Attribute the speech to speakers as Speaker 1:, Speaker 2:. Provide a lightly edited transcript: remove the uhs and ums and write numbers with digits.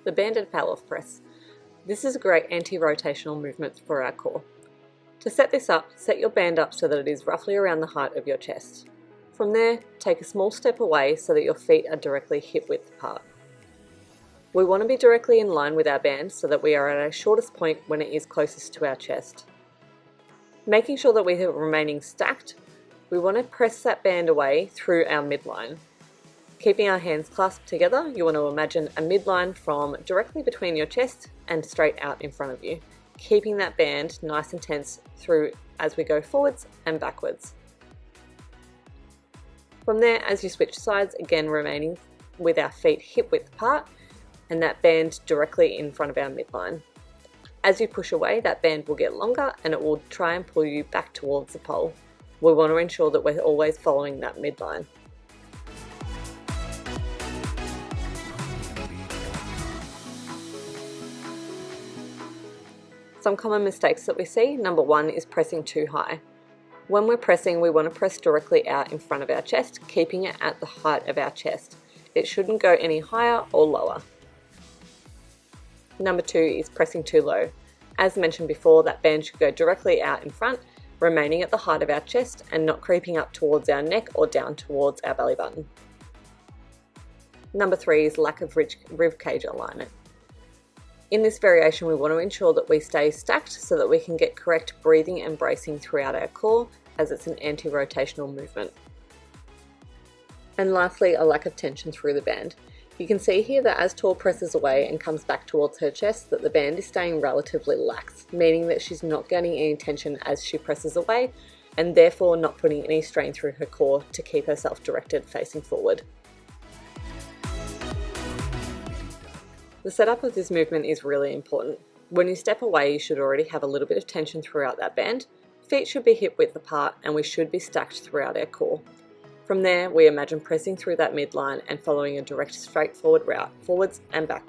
Speaker 1: The banded Pallof press. This is a great anti-rotational movement for our core. To set this up, set your band up so that it is roughly around the height of your chest. From there, take a small step away so that your feet are directly hip width apart. We want to be directly in line with our band so that we are at our shortest point when it is closest to our chest. Making sure that we are remaining stacked, we want to press that band away through our midline. Keeping our hands clasped together, you want to imagine a midline from directly between your chest and straight out in front of you, keeping that band nice and tense through as we go forwards and backwards. From there, as you switch sides, again remaining with our feet hip width apart and that band directly in front of our midline. As you push away, that band will get longer and it will try and pull you back towards the pole. We want to ensure that we're always following that midline. Some common mistakes that we see, number one is pressing too high. When we're pressing, we want to press directly out in front of our chest, keeping it at the height of our chest. It shouldn't go any higher or lower. Number two is pressing too low. As mentioned before, that band should go directly out in front, remaining at the height of our chest and not creeping up towards our neck or down towards our belly button. Number three is lack of rib cage alignment. In this variation, we want to ensure that we stay stacked so that we can get correct breathing and bracing throughout our core, as it's an anti-rotational movement. And lastly, a lack of tension through the band. You can see here that as Tor presses away and comes back towards her chest, that the band is staying relatively lax, meaning that she's not getting any tension as she presses away, and therefore not putting any strain through her core to keep herself directed facing forward. The setup of this movement is really important. When you step away, you should already have a little bit of tension throughout that band. Feet should be hip width apart and we should be stacked throughout our core. From there, we imagine pressing through that midline and following a direct straightforward route, forwards and back.